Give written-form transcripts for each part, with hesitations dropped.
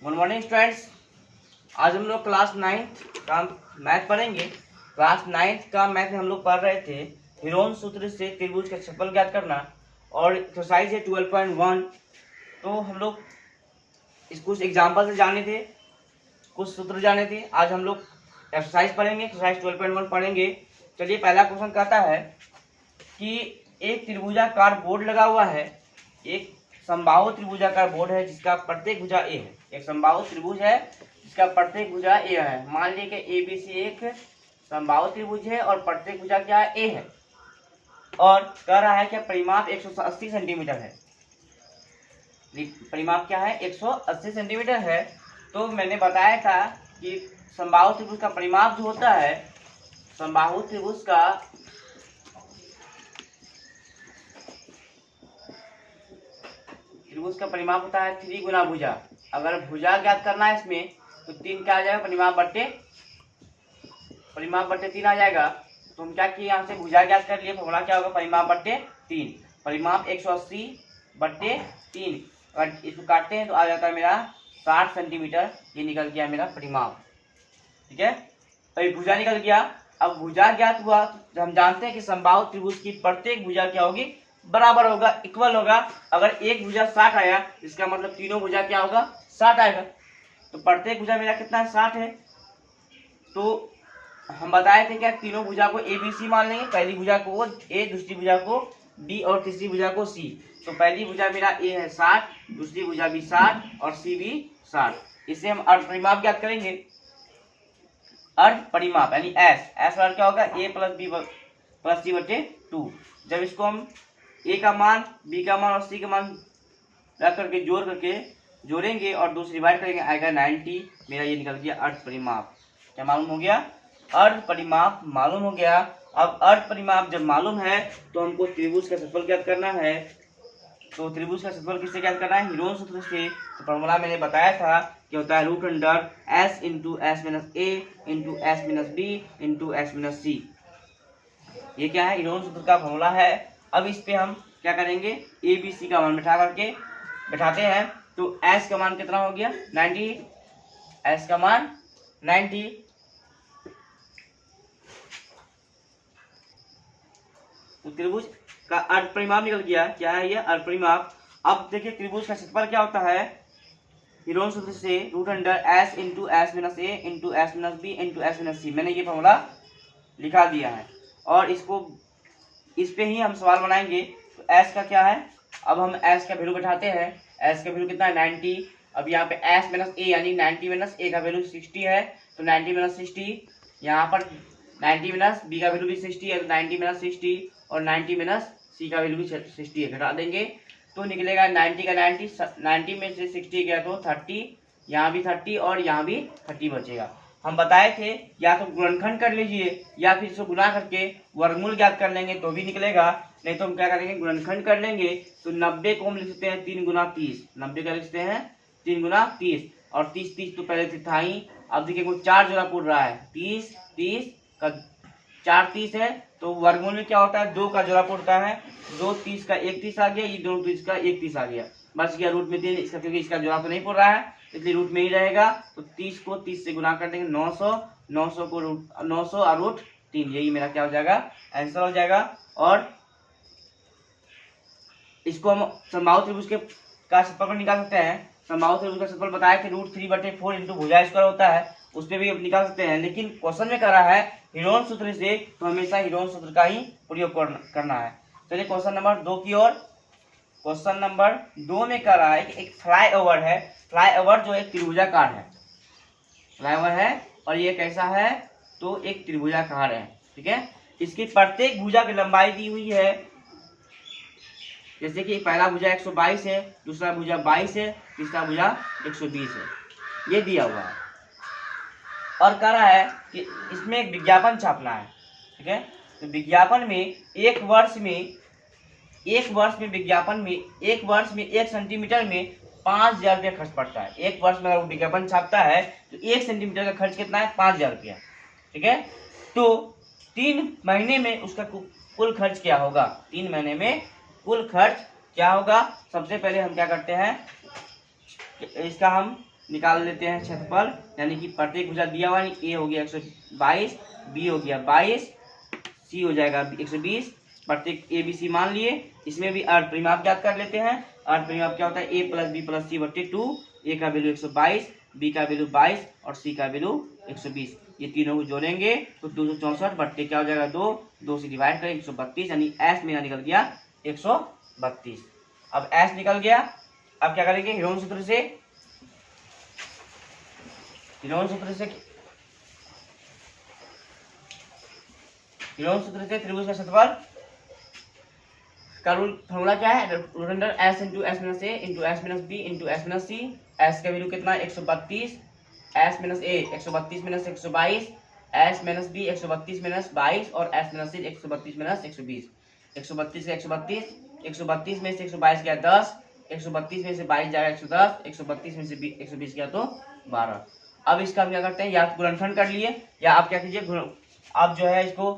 Good morning students. आज हम लोग क्लास 9th का मैथ पढ़ेंगे। क्लास 9th का मैथ में हम लोग पढ़ रहे थे हीरोन सूत्र से त्रिभुज का क्षेत्रफल ज्ञात करना और एक्सरसाइज है 12.1। तो हम लोग इस कुछ एग्जाम्पल से जाने थे, कुछ सूत्र जाने थे। आज हम लोग एक्सरसाइज पढ़ेंगे, एक्सरसाइज 12.1 पढ़ेंगे। चलिए, पहला क्वेश्चन कहता है कि एक त्रिभुजाकार बोर्ड लगा हुआ है। एक समबाहु त्रिभुजाकार बोर्ड है जिसका प्रत्येक भुजा ए है। एक समबाहु त्रिभुज है जिसका प्रत्येक भुजा ए है। मान लीजिए कि ए बी सी एक समबाहु त्रिभुज है और प्रत्येक भुजा क्या है, ए है। और कह रहा है कि परिमाप 180 सेंटीमीटर है। परिमाप क्या है, 180 सेंटीमीटर है। तो मैंने बताया था कि समबाहु त्रिभुज का परिमाप जो होता है, समबाहु त्रिभुज का परिमाप होता है 3 गुना भुजा। अगर भुजा ज्ञात करना है इसमें तो 3 क्या आ जाएगा, परिमाप बट्टे 3 आ जाएगा। तो हम क्या किए, यहाँ से भुजा ज्ञात कर लिए। फॉर्मूला क्या होगा, परिमाप बट्टे 3। परिमाप 180 बट्टे 3। अगर इसको काटते हैं तो आ जाता है मेरा 60 सेंटीमीटर। ये निकल गया मेरा परिमाप। ठीक है, अभी भुजा निकल गया। अब भुजा ज्ञात हुआ तो हम जानते हैं कि समबाहु त्रिभुज की प्रत्येक भुजा क्या होगी, बराबर होगा, इक्वल होगा। अगर एक भुजा 60 आया इसका मतलब तीनों भुजा क्या होगा, 60 आएगा। तो प्रत्येक भुजा मेरा कितना है, 60 है। तो हम बताए थे क्या, तीनों भुजा को ए बी सी मान लेंगे। पहली भुजा को ए, दूसरी भुजा को बी और तीसरी भुजा को सी। तो पहली भुजा मेरा ए है 60, दूसरी भुजा भी 60 और सी भी 60। इसे हम अर्ध परिमाप ज्ञात करेंगे। अर्ध परिमाप यानी एस वाला क्या होगा, ए प्लस बी प्लस सी बटे 2। जब इसको हम ए का मान, बी का मान और सी का मान रख करके जोड़ेंगे और 2 से डिवाइड करेंगे, आएगा 90। मेरा ये निकल गया अर्ध परिमाप। क्या मालूम हो गया, अर्ध परिमाप मालूम हो गया। अब अर्ध परिमाप जब मालूम है तो हमको त्रिभुज का क्षेत्रफल ज्ञात करना है। तो त्रिभुज का क्षेत्रफल किससे ज्ञात करना है, हीरोन सूत्र से। तो फॉर्मूला मैंने बताया था कि होता है √s into S minus A into S minus B into S minus C. ये क्या है, हीरोन सूत्र का फॉर्मूला है। अब इस पे हम क्या करेंगे, ए बी सी का मान बैठाते हैं। तो एस का मान कितना हो गया, 90। एस का मान 90। तो त्रिभुज का अर्ध परिमाप निकल गया। क्या है ये, अर्ध परिमाप। अब देखिए त्रिभुज का क्षेत्रफल क्या होता है, हीरोन सूत्र से √s into S minus A into S minus B into S minus C. मैंने ये फॉर्मूला लिखा दिया है और इस पे ही हम सवाल बनाएंगे। तो s का क्या है, अब हम s का वैल्यू बैठाते हैं। s का वैल्यू कितना है, 90। अब यहाँ पे s माइनस ए यानी 90 माइनस ए का वैल्यू 60 है। तो 90 माइनस 60, यहाँ पर 90 माइनस बी का वैल्यू भी 60 है। तो 90 माइनस 60 और 90 माइनस सी का वैल्यू भी 60 है, घटा देंगे तो निकलेगा 90 का 90 में से 60 गया तो 30, यहाँ भी 30 और यहाँ भी 30 बचेगा। हम बताए थे या तो गुणनखंड कर लीजिए या फिर इसको गुना करके वर्गमूल ज्ञात कर लेंगे तो भी निकलेगा। नहीं तो हम क्या करेंगे, गुणनखंड कर लेंगे। तो 90 को हम लिख सकते हैं 3 गुना 30। 90 का लिख सकते हैं 3 गुना 30 और 30 तो पहले से था ही। अब देखिए कोई 4 जोड़ा पूछ रहा है, 30 का 4 30 है। तो वर्गमूल में क्या होता है, 2 का जोड़ा पड़ता है। 2 30 का 1 30 आ गया, ये 2 30 का 1 30 आ गया, बच गया रूट में 3 इसका, क्योंकि इसका जोड़ा तो नहीं पड़ रहा है इसलिए रूट में ही रहेगा। तो 30 को 30 से गुना कर देंगे, 900 को 900 और रूट 3। यही मेरा क्या हो जाएगा, आंसर हो जाएगा। और इसको हम समबाहु त्रिभुज का क्षेत्रफल निकाल सकते हैं। समबाहु त्रिभुज का क्षेत्रफल बताया कि √3/4 इंटू भुजा स्क्वायर होता है, उस पर भी निकाल सकते हैं। लेकिन क्वेश्चन में कर रहा है हीरोन सूत्र से, तो हमेशा हीरोन सूत्र का ही प्रयोग करना है। चलिए क्वेश्चन नंबर 2 की ओर। क्वेश्चन नंबर 2 में कह रहा है कि एक फ्लाईओवर है। फ्लाईओवर जो एक त्रिभुजाकार है, फ्लाईओवर है और ये कैसा है, तो एक त्रिभुजाकार है। ठीक है, इसकी प्रत्येक भुजा की लंबाई दी हुई है। जैसे कि पहला भुजा 122 है, दूसरा भुजा 22 है, तीसरा भुजा 120 है, ये दिया हुआ है। और कह रहा है कि इसमें एक विज्ञापन छापना है। ठीक है, तो विज्ञापन में एक वर्ष में 1 सेंटीमीटर में 5,000 रुपया खर्च पड़ता है। एक वर्ष में अगर वो विज्ञापन छापता है तो 1 सेंटीमीटर का खर्च कितना है, 5,000 रुपया। ठीक है, तो 3 महीने में उसका कुल खर्च क्या होगा, 3 महीने में कुल खर्च क्या होगा। सबसे पहले हम क्या करते हैं, इसका हम निकाल लेते हैं क्षेत्रफल, यानी कि प्रत्येक भुजा दिया हुआ है। ए हो गया 122, बी हो गया 22, सी हो जाएगा 120, प्रत्येक ए बी सी मान लिए। इसमें भी अर्ध परिमाप ज्ञात कर लेते हैं। अर्ध परिमाप क्या होता है, ए प्लस बी प्लस सी बट्टे 2। ए का वैल्यू 122, बी का वैल्यू 22 और सी का वैल्यू 120। ये तीनों को जोड़ेंगे तो 264 बट्टे क्या हो जाएगा 2, 2 से डिवाइड करें 132, यानी एस मेरा निकल गया 132। अब एस निकल गया, अब क्या करेंगे, हीरोन सूत्र से त्रिभुज का क्षेत्रफल का फॉर्मूला क्या है, root under S into S minus A into S minus B into S minus C. S का वैल्यू कितना है 132, S minus A 132 minus 122, S minus B 132 minus 22 और एस माइनस सी 132 माइनस 120। 132 से 132, 132 में से 122 गया 10, 132 में से 22 जाएगा 110, 132 में से 120 गया तो 12। अब इसका हम क्या करते हैं, या गुणनखंड कर लिए या आप क्या कीजिए, आप जो है इसको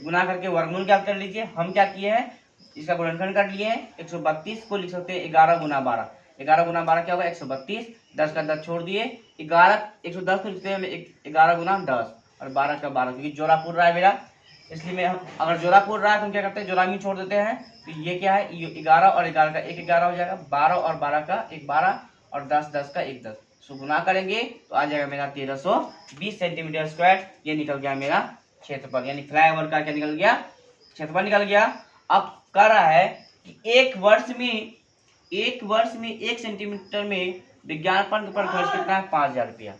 गुना करके वर्गमूल क्या कर लीजिए। हम क्या किए हैं, इसका गुणनखंड कर लिए हैं। 132 को लिख सकते हैं 11 गुना 12, 11 गुना 12 क्या होगा 132, 10 का 10 छोड़ दिए, 110 को लिखते हैं 11 गुना 10 और 12 का 12, क्योंकि जोड़ा पूर रहा है मेरा, इसलिए मैं अगर जोड़ा पूर रहा है तो हम क्या करते हैं जोड़ा में छोड़ देते हैं। तो ये क्या है, ये 11 और 11 का 11 हो जाएगा, 12 और 12 का 12 और 10 का 10। सो गुना करेंगे तो आ जाएगा मेरा 1320 सेंटीमीटर स्क्वायर। ये निकल गया मेरा क्षेत्रफल, यानी फ्लाईओवर का क्या निकल गया, क्षेत्रफल निकल गया। अब कह रहा है कि एक वर्ष में 1 सेंटीमीटर में विज्ञापन पर खर्च कितना है, 5000 रुपया।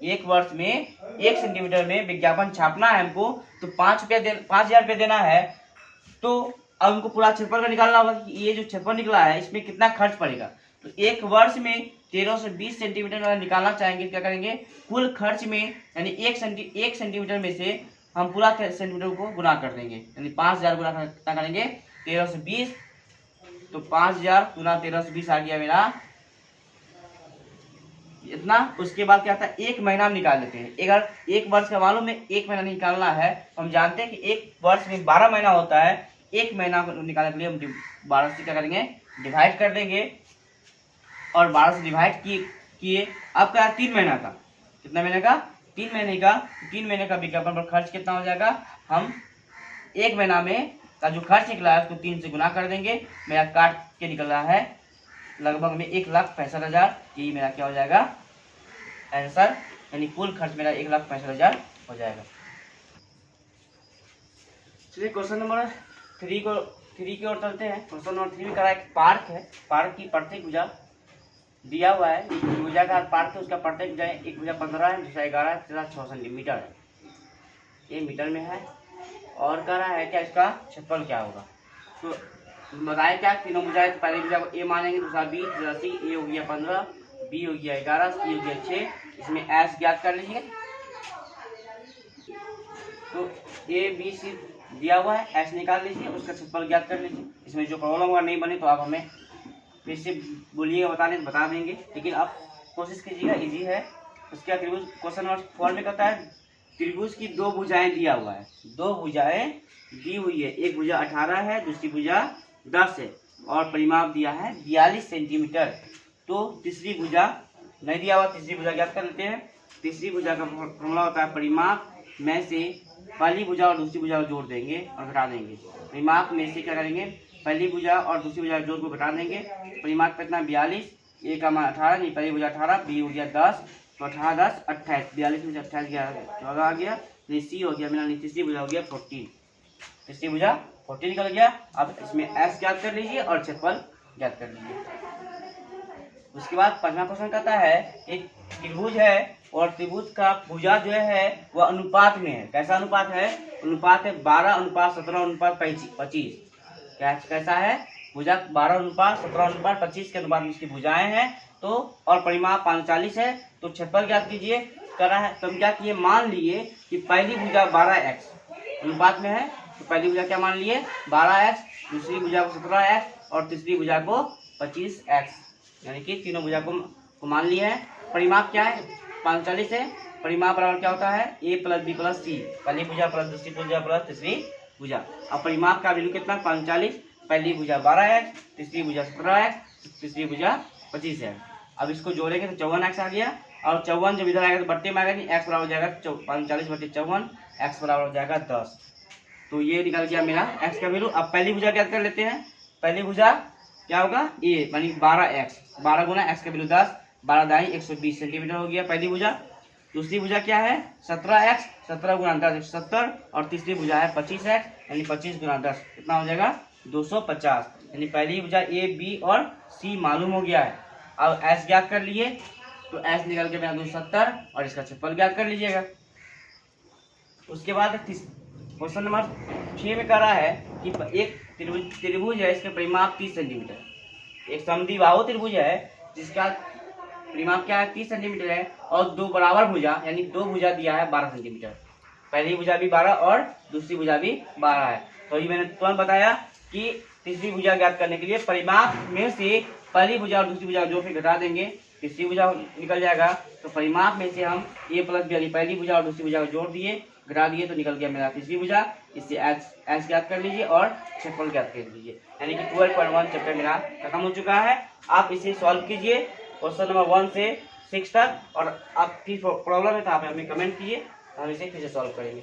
एक वर्ष में 1 सेंटीमीटर में विज्ञापन छापना है हमको, तो 5000 रुपया देना है। तो अब हमको पूरा क्षेत्रफल का निकालना होगा कि ये जो क्षेत्रफल निकला है इसमें कितना खर्च पड़ेगा। तो एक वर्ष में 1320 सेंटीमीटर अगर निकालना चाहेंगे, क्या करेंगे, कुल खर्च में यानी 1 सेंटीमीटर में से हम पूरा सेंटीमीटर को गुना कर देंगे, यानी 5000 गुना कितना करेंगे 1320, तो 5000 गुना 1320 आ गया मेरा इतना। उसके बाद क्या था, एक महीना में निकाल लेते हैं। अगर एक वर्ष का मालूम में 1 महीना निकालना है, हम जानते हैं कि एक वर्ष में 12 महीना होता है। 1 महीना को निकालने के लिए हम 12 से क्या करेंगे, डिवाइड कर देंगे और 12 से डिवाइड किए। अब क्या 3 महीना का, कितना महीने का, 3 महीने का। 3 महीने का विज्ञापन पर खर्च कितना हो जाएगा, हम 1 महीना में का जो खर्च निकला है उसको 3 से गुना कर देंगे। मेरा काट के निकल रहा है लगभग में 1,65,000। यही मेरा क्या हो जाएगा आंसर, यानी कुल खर्च मेरा 1,65,000 हो जाएगा। चलिए क्वेश्चन नंबर 3 की ओर चलते हैं। क्वेश्चन नंबर 3 में करा एक पार्क है, पार्क की प्रत्येक भुजा दिया हुआ है, भुजा का पार्क है, उसका प्रत्येक भुजा एक भुजा 15 है, दूसरा 11 है, तीसरा 6 सेंटीमीटर है, ये मीटर में है। और कह रहा है क्या इसका क्षेत्रफल क्या होगा। तो बताए क्या, तीनों भुजा है, तो पहली भुजा को ए मानेंगे, दूसरा बी, तीसरा सी। ए हो गया 15, बी हो गया 11, सी हो गया 6। इसमें एस ज्ञात कर लीजिए। तो ए बी सी दिया हुआ है, एस निकाल लीजिए, उसका क्षेत्रफल ज्ञात कर लीजिए। इसमें जो प्रॉब्लम हुआ नहीं बनी तो आप हमें फिर से बोलिएगा, बताने तो बता देंगे, लेकिन आप कोशिश कीजिएगा, इजी है। उसके बाद त्रिभुज क्वेश्चन नंबर 4 में कहता है त्रिभुज की 2 भुजाएं दिया हुआ है, 2 भुजाएं दी हुई है। एक भुजा 18 है, दूसरी भुजा 10 है और परिमाप दिया है 42 सेंटीमीटर। तो तीसरी भुजा नहीं दिया हुआ, तीसरी भुजा ज्ञात कर लेते हैं। तीसरी भुजा का फॉर्मूला होता है परिमाप में से पहली भुजा और दूसरी भुजा को जोड़ देंगे और घटा देंगे। परिमाप में से क्या करेंगे, पहली भुजा और दूसरी भुजा जोड़ को घटा देंगे। परिमाप कितना 42, ए का मान 18, नहीं पहली भुजा 18, बी हो गया 10, तो 18 10 28, 42 में से 28 गया 14 आ गया। सी हो गया मेरा, तीसरी भुजा हो गया 14, तीसरी भुजा 14 निकल गया। अब इसमें एस ज्ञात कर लीजिए और क्षेत्रफल ज्ञात कर लीजिए। उसके बाद 5वां क्वेश्चन कहता है एक त्रिभुज है और त्रिभुज का भुजा जो है वह अनुपात में है। कैसा अनुपात है, अनुपात है 12:17:25। कैसा है, भुजा 12:17:25 के अनुपात में इसकी भुजाएं हैं। तो और परिमाप 540 है। तो क्षेत्रफल ज्ञात कीजिए करा है। तो हम क्या किए, मान लिए कि पहली भुजा 12x अनुपात में है, तो पहली भुजा क्या मान लिए 12x, दूसरी भुजा को 17x और तीसरी भुजा को 25x, यानी कि तीनों भुजा को मान लिए हैं। परिमाप क्या है 540 है। परिमाप बराबर क्या होता है a प्लस बी प्लस सी, पहली भुजा प्लस दूसरी भुजा प्लस तीसरी भुजा। अब परिमाप का वैल्यू कितना 45, पहली भुजा 12x, तीसरी भुजा 17x, तीसरी भुजा 25 है। अब इसको जोड़ेंगे तो 54x आ गया, और 54 जब इधर आएगा तो बट्टे में आएगा नहीं, x बराबर हो जाएगा 45/54, x बराबर हो जाएगा 10। तो ये निकल गया मेरा x का वैल्यू। अब पहली भुजा ज्ञात कर लेते हैं। पहली भुजा क्या होगा, ये यानी 12x, 12 गुना x का वैल्यू 10, 12 दाई 120 सेंटीमीटर हो गया पहली भुजा। दूसरी भुजा क्या है 17x, 17 गुना 10 170, और तीसरी भुजा है 25x, यानी 25 गुना 10 कितना हो जाएगा 250। यानी पहली भुजा ए बी और सी मालूम हो गया है। अब एस ज्ञात कर लिए, तो एस निकल के मेरा 270 और इसका क्षेत्रफल ज्ञात कर लीजिएगा। उसके बाद क्वेश्चन नंबर 6 में कह रहा है कि एक त्रिभुज है, इसके परिमाप 30 सेंटीमीटर। एक समद्विबाहु त्रिभुज है जिसका परिमाप क्या है 30 सेंटीमीटर है, और दो बराबर भुजा यानी दो भुजा दिया है 12 सेंटीमीटर। पहली भुजा भी 12 और दूसरी भुजा भी 12 है। तो ये मैंने तुरंत बताया कि तीसरी भुजा ज्ञात करने के लिए परिमाप में से पहली भुजा और दूसरी भुजा जो फिर घटा देंगे, तीसरी भुजा निकल जाएगा। तो परिमाप में से हम a प्लस बी यानी पहली भुजा और दूसरी भुजा को जोड़ दिए, घटा दिए, तो निकल गया मेरा तीसरी भुजा। इससे एस ज्ञात कर लीजिए और क्षेत्रफल ज्ञात कर लीजिए। यानी कि 12.1 चैप्टर मेरा खत्म हो चुका है। आप इसे सॉल्व कीजिए क्वेश्चन नंबर 1 से 6 तक, और आपकी प्रॉब्लम है तो आप हमें कमेंट कीजिए, हम इसे फिर से सॉल्व करेंगे।